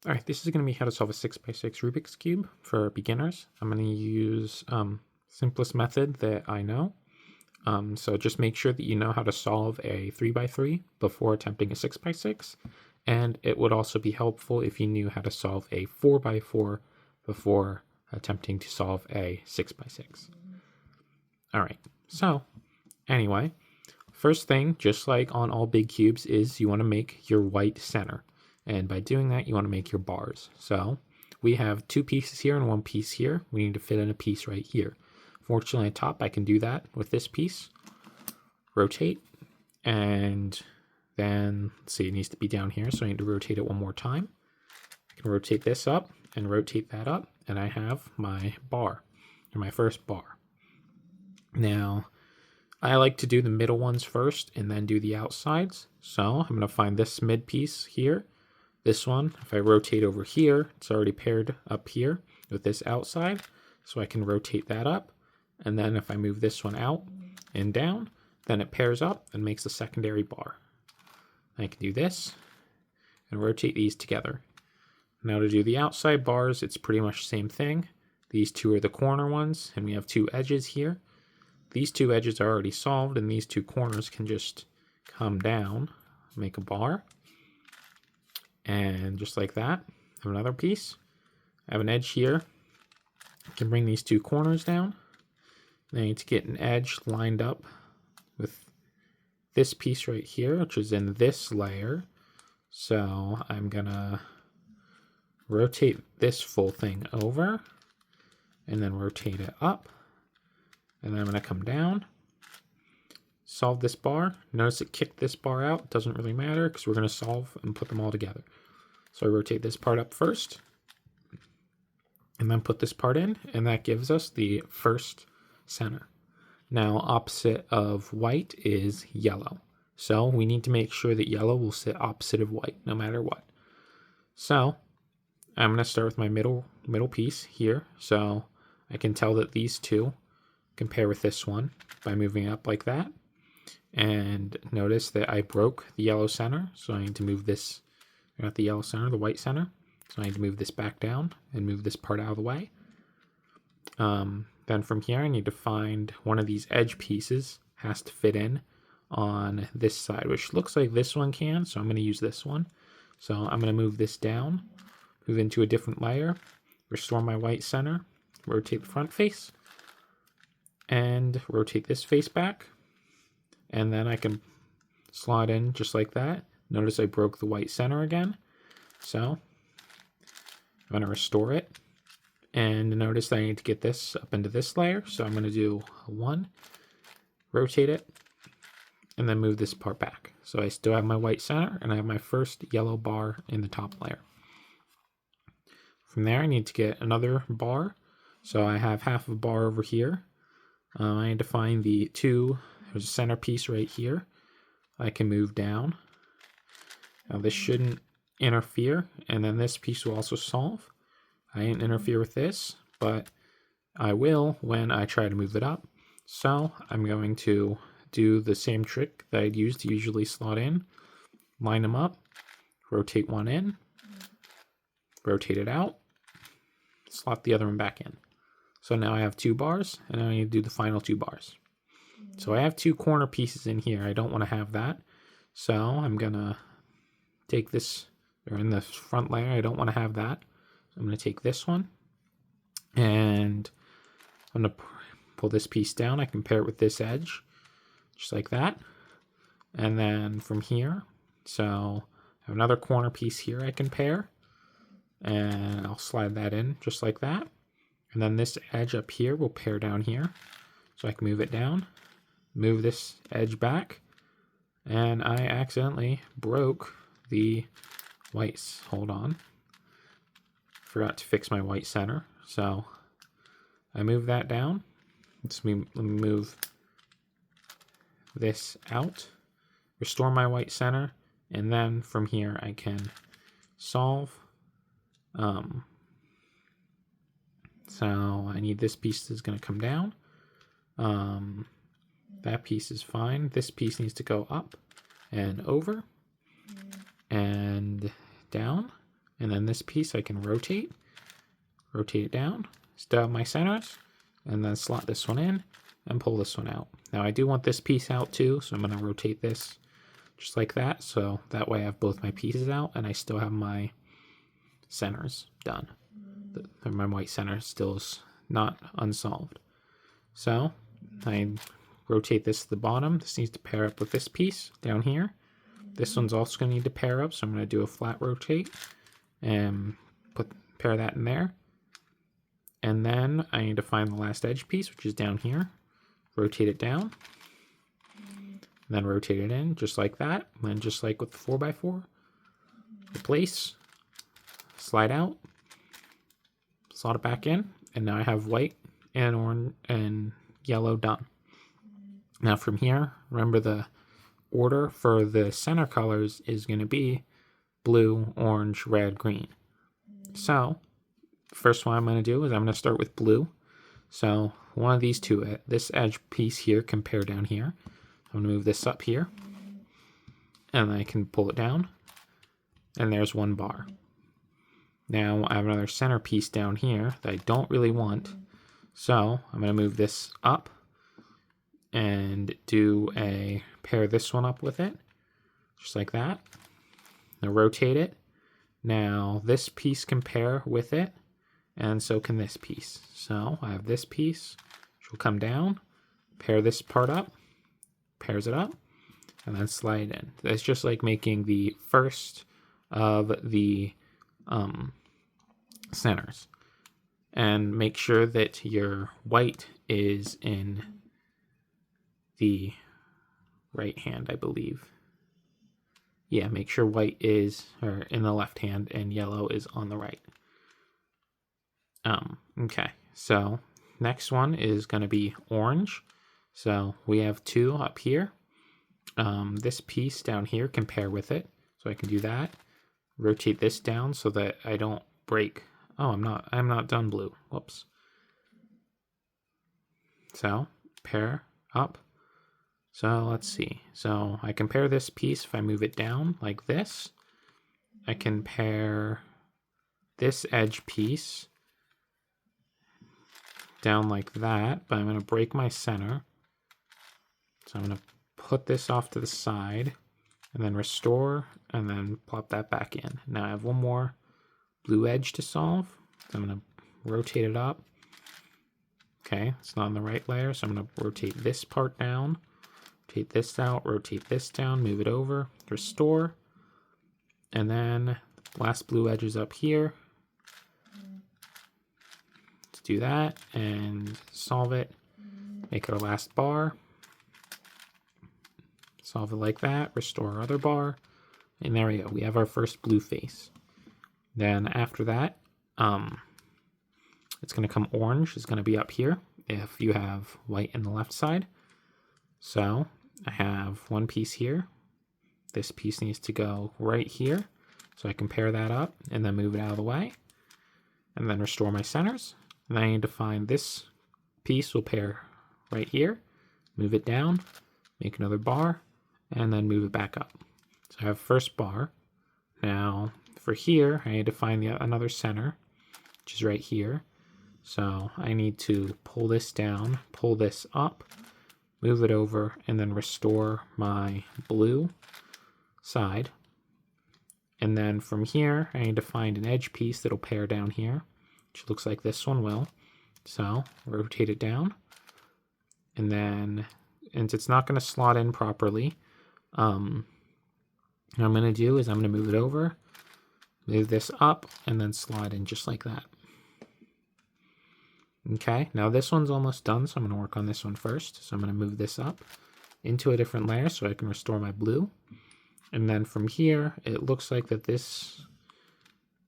All right, this is going to be how to solve a 6x6 Rubik's Cube for beginners. I'm going to use simplest method that I know. So just make sure that you know how to solve a 3x3 before attempting a 6x6. And it would also be helpful if you knew how to solve a 4x4 before attempting to solve a 6x6. All right, so anyway, first thing, just like on all big cubes, is you want to make your white center. And by doing that, you want to make your bars. So we have two pieces here and one piece here. We need to fit in a piece right here. Fortunately, at top, I can do that with this piece. Rotate. And then, let's see, it needs to be down here, so I need to rotate it one more time. I can rotate this up and rotate that up, and I have my bar, or my first bar. Now, I like to do the middle ones first and then do the outsides. So I'm going to find this mid piece here. This one, if I rotate over here, it's already paired up here with this outside. So I can rotate that up. And then if I move this one out and down, then it pairs up and makes a secondary bar. I can do this and rotate these together. Now to do the outside bars, it's pretty much the same thing. These two are the corner ones, and we have two edges here. These two edges are already solved, and these two corners can just come down, make a bar. And just like that, I have another piece. I have an edge here. I can bring these two corners down. I need to get an edge lined up with this piece right here, which is in this layer. So I'm gonna rotate this full thing over and then rotate it up. And then I'm going to come down, solve this bar. Notice it kicked this bar out. It doesn't really matter because we're going to solve and put them all together. So I rotate this part up first and then put this part in, and that gives us the first center. Now, opposite of white is yellow. So we need to make sure that yellow will sit opposite of white no matter what. So I'm going to start with my middle piece here. So I can tell that these two compare with this one by moving it up like that. And notice that I broke the yellow center, so I need to move this, not the yellow center, the white center. So I need to move this back down and move this part out of the way. Then from here, I need to find one of these edge pieces has to fit in on this side, which looks like this one can, so I'm going to use this one. So I'm going to move this down, move into a different layer, restore my white center, rotate the front face, and rotate this face back, and then I can slot in just like that. Notice I broke the white center again, so I'm going to restore it, and notice that I need to get this up into this layer, so I'm going to do one, rotate it, and then move this part back. So I still have my white center, and I have my first yellow bar in the top layer. From there, I need to get another bar, so I have half of a bar over here. I need to find the two, there's a center piece right here. I can move down. Now this shouldn't interfere, and then this piece will also solve. I didn't interfere with this, but I will when I try to move it up. So I'm going to do the same trick that I'd use to usually slot in. Line them up, rotate one in, rotate it out, slot the other one back in. So now I have two bars, and I need to do the final two bars. So I have two corner pieces in here. I don't want to have that. So I'm going to take this, or in the front layer, I don't want to have that. So I'm going to take this one, and I'm going to pull this piece down. I can pair it with this edge, just like that. And then from here, so I have another corner piece here I can pair, and I'll slide that in just like that. And then this edge up here will pair down here. So I can move it down, move this edge back, and I accidentally broke the whites. Hold on. Forgot to fix my white center. So I move that down. Let me move this out, restore my white center, and then from here I can solve. So I need this piece is going to come down. That piece is fine. This piece needs to go up and over and down. And then this piece I can rotate it down, still have my centers, and then slot this one in and pull this one out. Now I do want this piece out too, so I'm going to rotate this just like that, so that way I have both my pieces out and I still have my centers done. My white center still is not unsolved. So I rotate this to the bottom. This needs to pair up with this piece down here. This one's also going to need to pair up, so I'm going to do a flat rotate and pair that in there. And then I need to find the last edge piece, which is down here. Rotate it down. And then rotate it in, just like that. And then just like with the 4x4, replace, slide out, slot it back in, and now I have white and orange and yellow done. Now from here, remember the order for the center colors is going to be blue, orange, red, green. So first one I'm going to do is I'm going to start with blue. So one of these two, this edge piece here can pair down here. I'm going to move this up here, and I can pull it down, and there's one bar. Now I have another center piece down here that I don't really want, so I'm going to move this up and pair this one up with it, just like that. Now rotate it. Now this piece can pair with it, and so can this piece. So I have this piece, which will come down, pair this part up, pairs it up, and then slide in. That's just like making the first of the centers. And make sure that your white is in the right hand, I believe. Yeah, make sure white is in the left hand and yellow is on the right. Okay, so next one is going to be orange. So we have two up here. This piece down here can pair with it. So I can do that. Rotate this down so that I don't break. Oh, I'm not done blue. Whoops. So pair up. So let's see. So I can pair this piece if I move it down like this. I can pair this edge piece down like that, but I'm going to break my center. So I'm going to put this off to the side and then restore and then plop that back in. Now I have one more blue edge to solve. So I'm going to rotate it up. Okay, it's not on the right layer, so I'm going to rotate this part down, rotate this out, rotate this down, move it over, restore, and then the last blue edge is up here. Let's do that and solve it, make our last bar. Solve it like that, restore our other bar, and there we go. We have our first blue face. Then after that, it's going to come orange. It's going to be up here if you have white in the left side. So I have one piece here. This piece needs to go right here. So I can pair that up and then move it out of the way. And then restore my centers. And then I need to find this piece will pair right here. Move it down, make another bar, and then move it back up. So I have first bar. Now for here, I need to find another center, which is right here. So I need to pull this down, pull this up, move it over, and then restore my blue side. And then from here, I need to find an edge piece that'll pair down here, which looks like this one will. So rotate it down. And then, and it's not going to slot in properly, what I'm going to do is I'm going to move it over, move this up, and then slide in just like that. Okay, now this one's almost done, so I'm going to work on this one first. So I'm going to move this up into a different layer so I can restore my blue. And then from here, it looks like that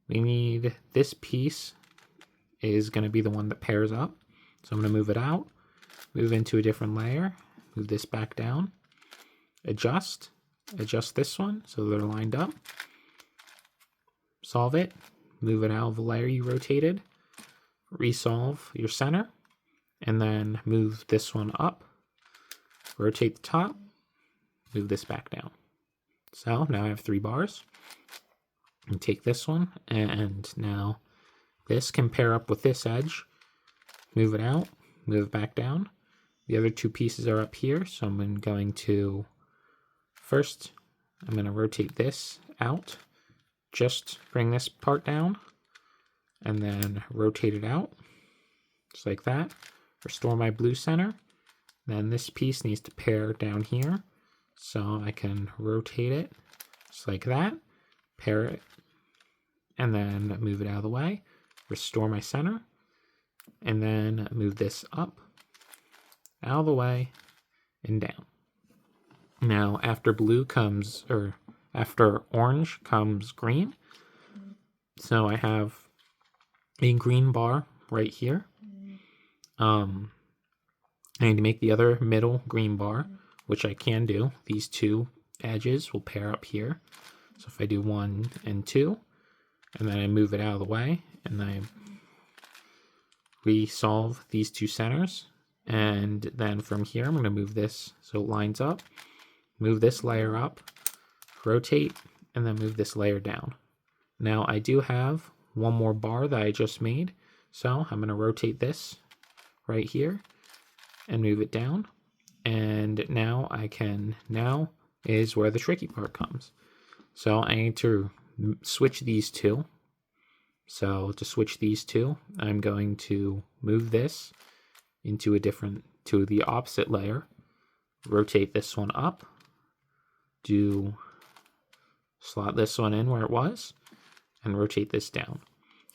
we need this piece is going to be the one that pairs up. So I'm going to move it out, move into a different layer, move this back down, adjust this one so they're lined up, solve it, move it out of the layer you rotated, resolve your center, and then move this one up, rotate the top, move this back down. So now I have 3 bars. And take this one, and now this can pair up with this edge. Move it out, move it back down. The other two pieces are up here, so I'm going to, first, I'm going to rotate this out. Just bring this part down, and then rotate it out, just like that. Restore my blue center. Then this piece needs to pair down here, so I can rotate it, just like that. Pair it, and then move it out of the way. Restore my center, and then move this up, out of the way, and down. Now, after blue comes, or after orange comes green. So I have a green bar right here. I need to make the other middle green bar, which I can do. These two edges will pair up here. So if I do 1 and 2, and then I move it out of the way, and I resolve these two centers, and then from here I'm going to move this so it lines up, move this layer up, rotate, and then move this layer down. Now I do have one more bar that I just made, so I'm going to rotate this right here and move it down, and now now is where the tricky part comes. So I need to switch these two. So to switch these two, I'm going to move this into to the opposite layer, rotate this one up, slot this one in where it was, and rotate this down.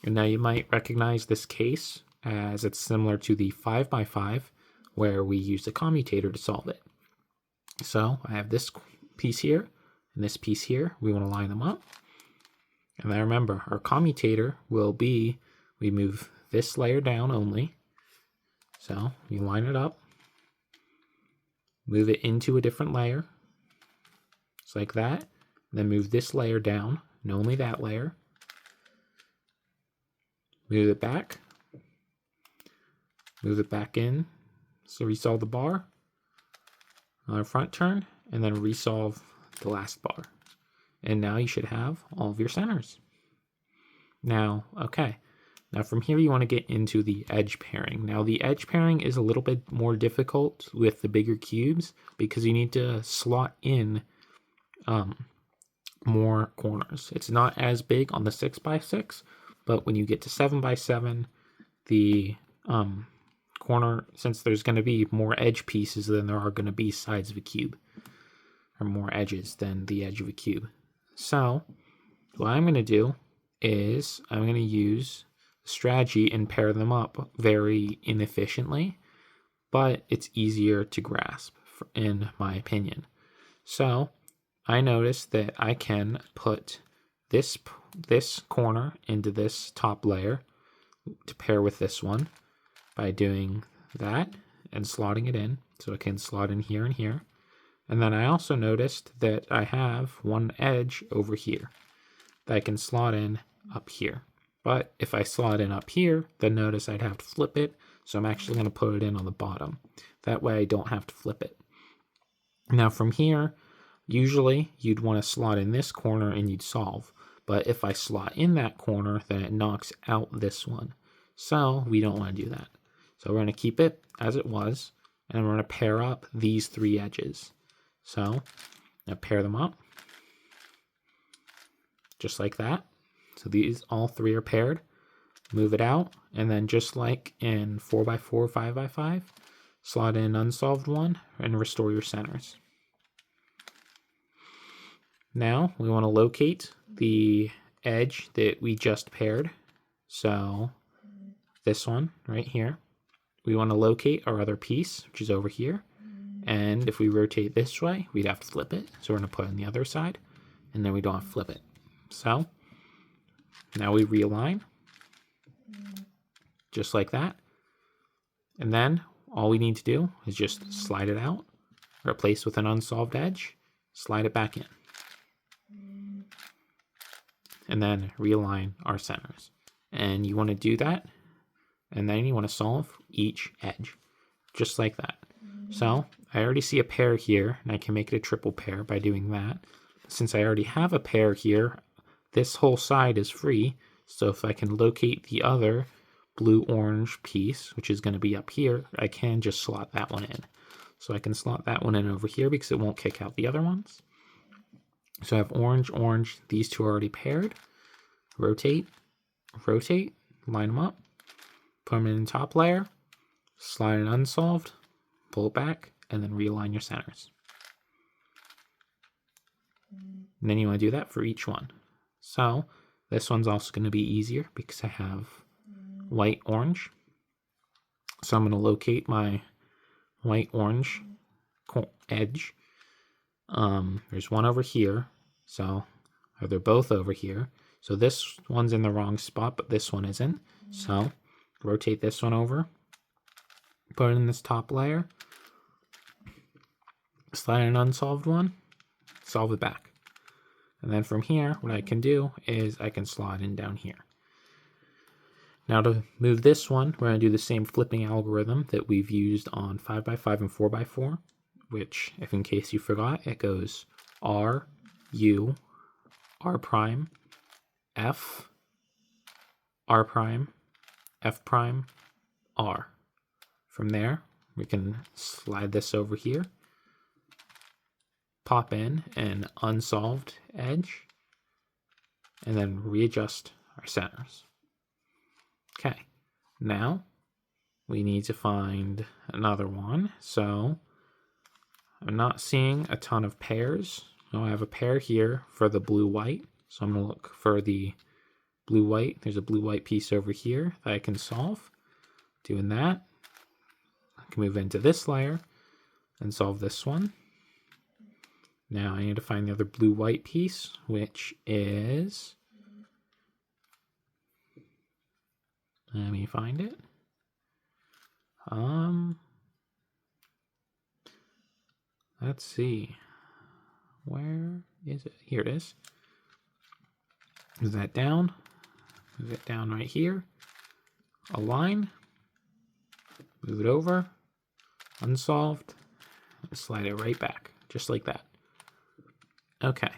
And now you might recognize this case as it's similar to the 5x5 where we use a commutator to solve it. So I have this piece here and this piece here. We want to line them up. And then remember, our commutator will be, we move this layer down only. So you line it up, move it into a different layer, just like that. Then move this layer down, and only that layer. Move it back in. So resolve the bar on our front turn, and then resolve the last bar. And now you should have all of your centers. Now, okay. Now from here you want to get into the edge pairing. Now the edge pairing is a little bit more difficult with the bigger cubes because you need to slot in more corners. It's not as big on the 6x6, but when you get to 7x7, the corner, since there's going to be more edge pieces than there are going to be sides of a cube, or more edges than the edge of a cube. So what I'm going to do is I'm going to use strategy and pair them up very inefficiently, but it's easier to grasp in my opinion. So I noticed that I can put this corner into this top layer to pair with this one by doing that and slotting it in, so it can slot in here and here. And then I also noticed that I have one edge over here that I can slot in up here. But if I slot in up here, then notice I'd have to flip it. So I'm actually going to put it in on the bottom. That way I don't have to flip it. Now from here, usually you'd want to slot in this corner and you'd solve. But if I slot in that corner, then it knocks out this one. So we don't want to do that. So we're going to keep it as it was. And we're going to pair up these three edges. So now pair them up. Just like that. So these all three are paired. Move it out. And then just like in 4x4, 5x5, slot in unsolved one and restore your centers. Now we want to locate the edge that we just paired. So this one right here. We want to locate our other piece, which is over here. And if we rotate this way, we'd have to flip it. So we're going to put it on the other side, and then we don't have to flip it. So now we realign, just like that. And then all we need to do is just slide it out, replace with an unsolved edge, slide it back in. And then realign our centers. And you want to do that, and then you want to solve each edge, just like that. So I already see a pair here, and I can make it a triple pair by doing that. Since I already have a pair here, this whole side is free. So if I can locate the other blue-orange piece, which is going to be up here, I can just slot that one in. So I can slot that one in over here because it won't kick out the other ones. So I have orange, orange. These two are already paired. Rotate, rotate, line them up, put them in the top layer, slide it unsolved, pull it back, and then realign your centers. And then you want to do that for each one. So this one's also going to be easier because I have light orange. So I'm going to locate my light orange edge. There's one over here. So they're both over here. So this one's in the wrong spot, but this one isn't. So rotate this one over, put it in this top layer, slide an unsolved one, solve it back. And then from here, what I can do is I can slide in down here. Now to move this one, we're going to do the same flipping algorithm that we've used on 5x5 and 4x4, which, if in case you forgot, it goes R, U, R prime, F, R prime, F prime, R. From there, we can slide this over here, pop in an unsolved edge, and then readjust our centers. Okay, now we need to find another one. So I'm not seeing a ton of pairs. I have a pair here for the blue-white. So I'm going to look for the blue-white. There's a blue-white piece over here that I can solve. Doing that, I can move into this layer and solve this one. Now I need to find the other blue-white piece, which is... Let me find it. Let's see. Where is it? Here it is. Move that down. Move it down right here. Align. Move it over. Unsolved. And slide it right back. Just like that. Okay.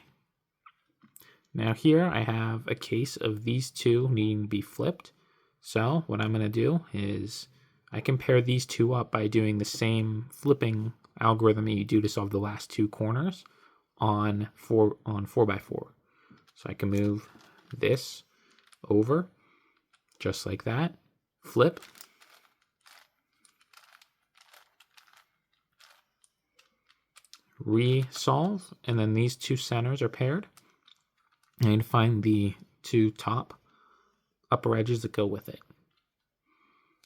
Now here I have a case of these two needing to be flipped. So what I'm going to do is I can pair these two up by doing the same flipping algorithm that you do to solve the last two corners on 4x4. So I can move this over just like that, flip, resolve, and then these two centers are paired. I need to find the two upper edges that go with it.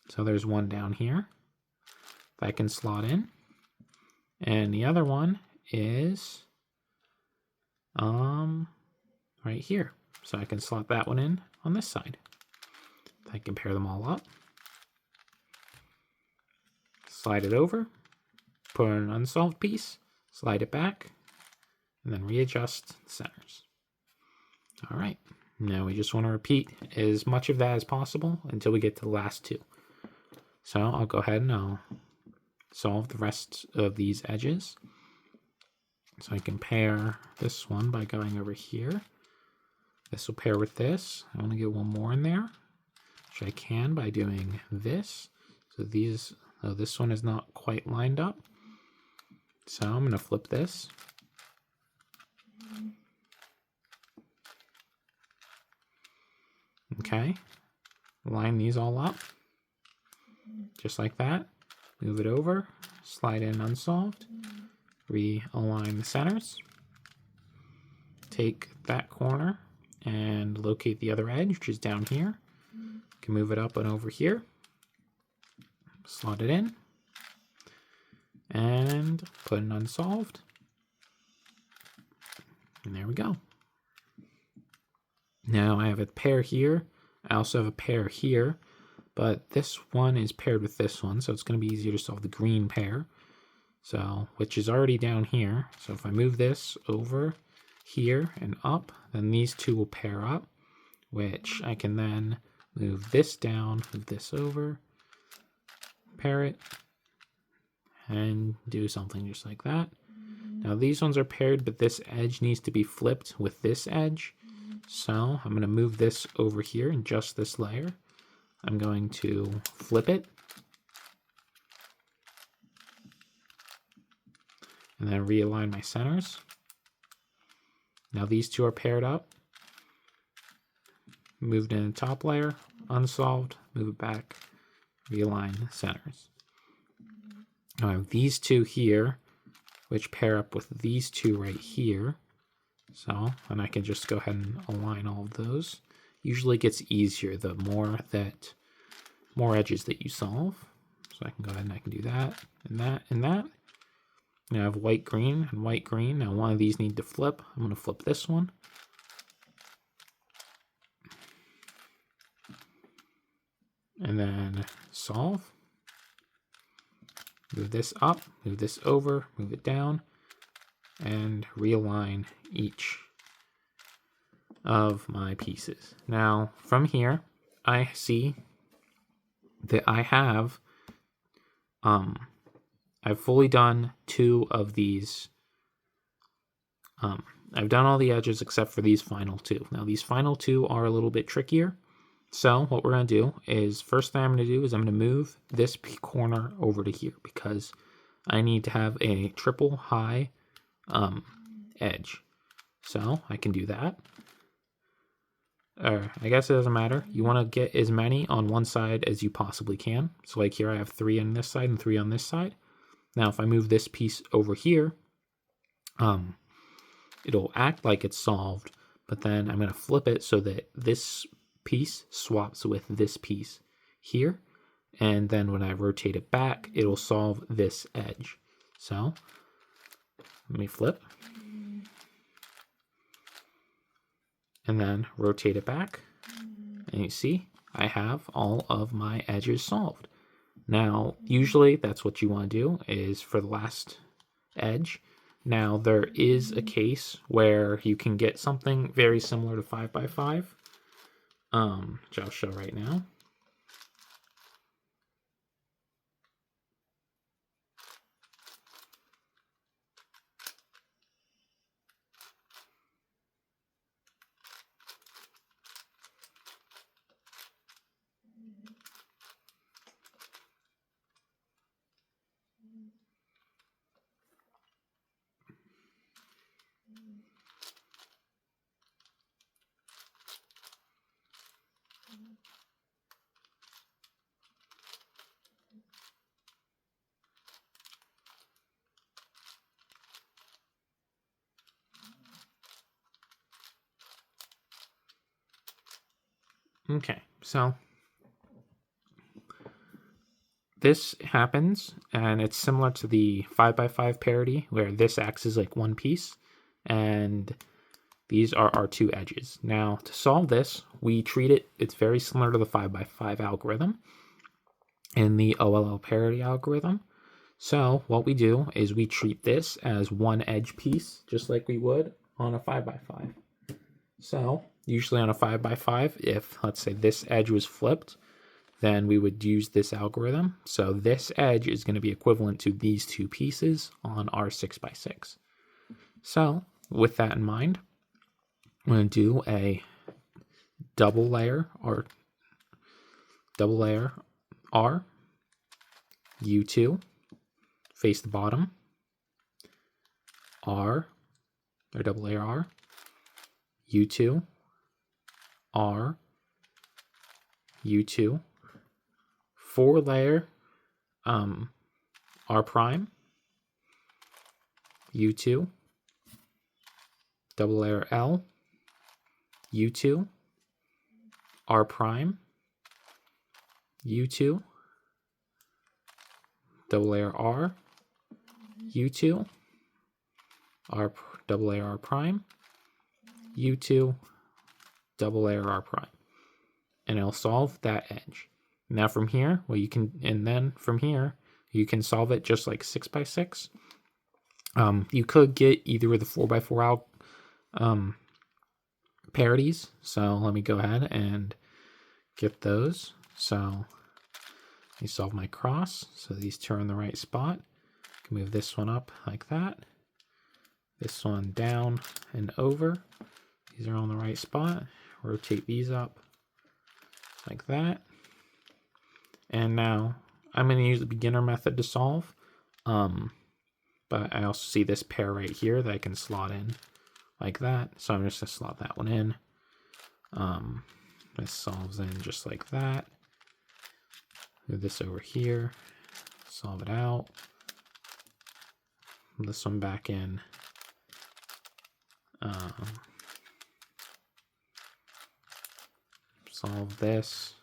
So there's one down here that I can slot in, and the other one is right here. So I can slot that one in on this side. I can pair them all up, slide it over, put in an unsolved piece, slide it back, and then readjust the centers. All right. Now we just want to repeat as much of that as possible until we get to the last two. So I'll go ahead and I'll solve the rest of these edges. So I can pair this one by going over here. This will pair with this. I want to get one more in there, which I can by doing this. So this one is not quite lined up. So I'm going to flip this. Okay, line these all up, just like that. Move it over, slide in unsolved, realign the centers. Take that corner and locate the other edge, which is down here. You can move it up and over here, slot it in, and put an unsolved. And there we go. Now I have a pair here. I also have a pair here, but this one is paired with this one, so it's going to be easier to solve the green pair. So, which is already down here. So if I move this over here and up, then these two will pair up, which I can then move this down, move this over, pair it, and do something just like that. Now these ones are paired, but this edge needs to be flipped with this edge. So I'm going to move this over here in just this layer. I'm going to flip it. And then realign my centers. Now these two are paired up. Moved in the top layer, unsolved, move it back, realign centers. Now I have these two here, which pair up with these two right here. So, and I can just go ahead and align all of those. Usually it gets easier the more edges that you solve. So I can go ahead and I can do that, and that, and that. Now I have white, green, and white, green. Now one of these need to flip. I'm going to flip this one. And then solve. Move this up, move this over, move it down, and realign each of my pieces. Now from here, I see that I have I've fully done two of these. I've done all the edges except for these final two. Now these final two are a little bit trickier. So what we're going to do is, first thing I'm going to do is I'm going to move this corner over to here because I need to have a triple high edge. So I can do that. I guess it doesn't matter. You want to get as many on one side as you possibly can. So like here I have 3 on this side and 3 on this side. Now if I move this piece over here, it'll act like it's solved, but then I'm going to flip it so that this piece swaps with this piece here, and then when I rotate it back, it'll solve this edge. So let me flip and then rotate it back, and you see I have all of my edges solved. Now usually that's what you want to do is for the last edge. Now there is a case where you can get something very similar to 5x5, which I'll show right now. Okay, so this happens, and it's similar to the 5x5 parody, where this acts as like one piece, and these are our two edges. Now, to solve this, we treat it's very similar to the 5x5 algorithm in the OLL parity algorithm. So what we do is we treat this as one edge piece, just like we would on a 5x5. So usually on a 5x5, if let's say this edge was flipped, then we would use this algorithm. So this edge is going to be equivalent to these two pieces on our 6x6. So with that in mind, I'm going to do a double layer R, U2, face the bottom, R, or double layer R, U2, R, U2, 4 layer R prime, U2, double layer L, U2, R prime, U2, double layer R, U2, R double layer R prime, U2, double layer R prime, and it'll solve that edge. Now from here, well, you can, and then from here, you can solve it just like 6x6. You could get either of the 4x4 out parodies. So let me go ahead and get those. So let me solve my cross. So these two are in the right spot. I can move this one up like that. This one down and over. These are on the right spot. Rotate these up like that. And now I'm going to use the beginner method to solve. But I also see this pair right here that I can slot in like that. So I'm just going to slot that one in. This solves in just like that. Move this over here. Solve it out. This one back in. Solve this.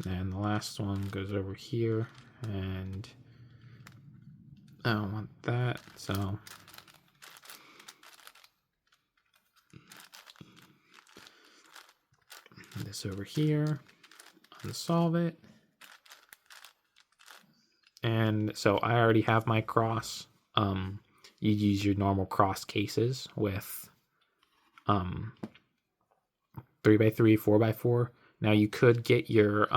And the last one goes over here, and I don't want that, so this over here, unsolve it. And so I already have my cross. You use your normal cross cases with 3x3, 4x4. Now you could get your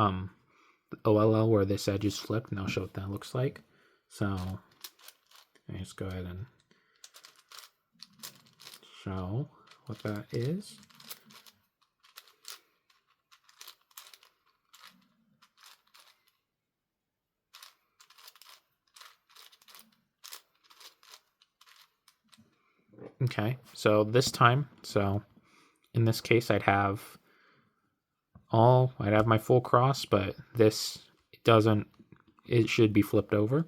OLL where this edge is flipped, and I'll show what that looks like. So I just go ahead and show what that is. Okay, so this time, in this case, I'd have my full cross, but this it should be flipped over.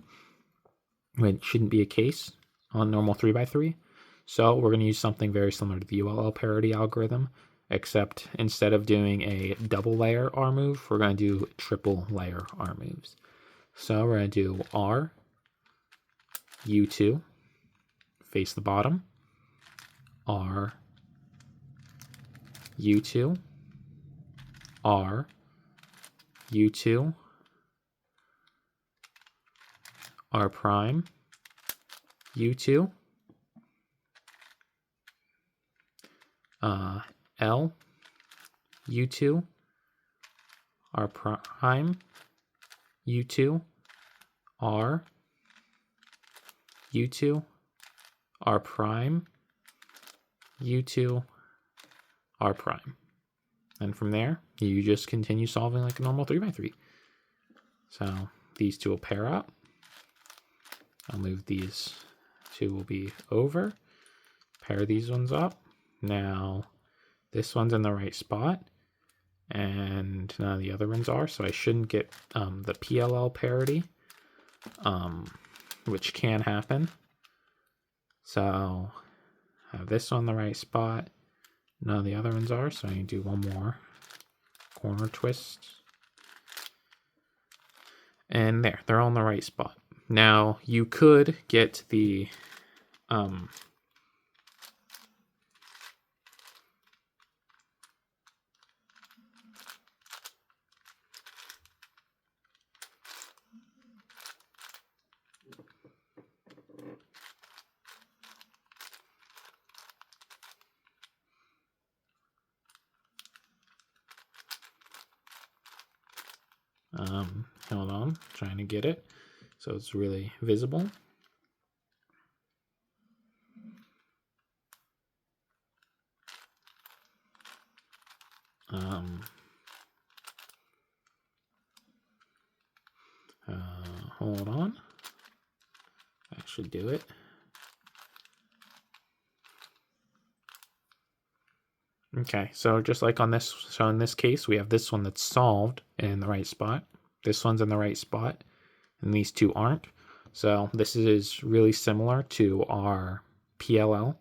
It shouldn't be a case on normal 3x3. So we're going to use something very similar to the ULL parity algorithm, except instead of doing a double layer R move, we're going to do triple layer R moves. So we're going to do R, U2, face the bottom, R, U2, R, U2, R prime, U2, L, U2, R prime, U2, R, U2, R prime, U2, R prime. And from there, you just continue solving like a normal 3x3. So these two will pair up. I'll move these two will be over. Pair these ones up. Now this one's in the right spot, and none of the other ones are, so I shouldn't get the PLL parity, which can happen. So I have this one in the right spot. None of the other ones are, so I can do one more corner twist. And there, they're all in the right spot. Now, you could get the hold on, trying to get it so it's really visible. Hold on, I should do it. Okay, so just like on this, so in this case, we have this one that's solved in the right spot. This one's in the right spot, and these two aren't. So this is really similar to our PLL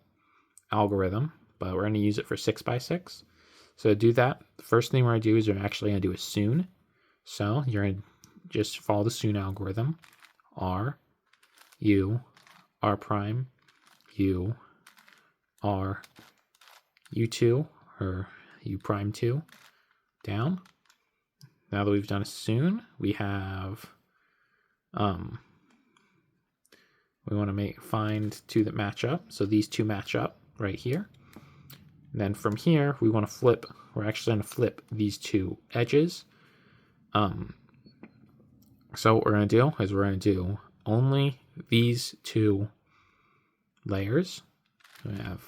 algorithm, but we're going to use it for 6x6. So to do that, the first thing we're going to do is we're actually going to do a soon. So you're going to just follow the soon algorithm. R, U, R prime, U, R, U2, or U prime 2, down. Now that we've done a soon, we have, we want to find two that match up. So these two match up right here. And then from here, we want to flip, we're actually going to flip these two edges. So what we're going to do is we're going to do only these two layers. We have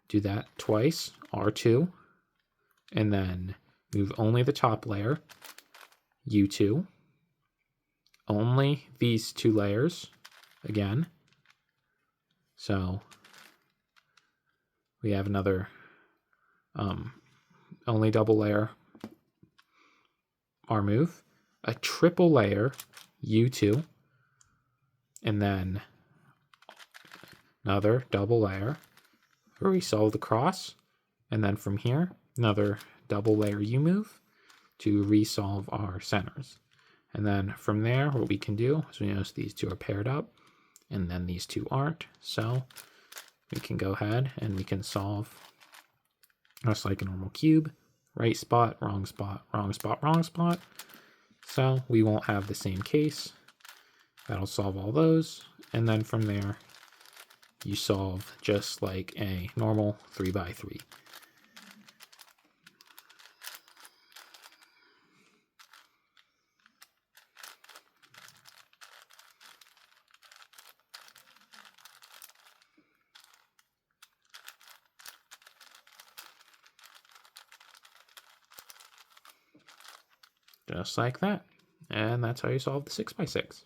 Do that twice, R2, and then move only the top layer, U2, only these two layers again. So we have another only double layer, R move, a triple layer, U2, and then another double layer, where we solve the cross, and then from here, another double layer U move to resolve our centers. And then from there, what we can do is we notice these two are paired up, and then these two aren't. So we can go ahead and we can solve just like a normal cube, right spot, wrong spot, wrong spot, wrong spot. So we won't have the same case. That'll solve all those. And then from there, you solve just like a normal 3x3. Just like that. And that's how you solve the 6x6.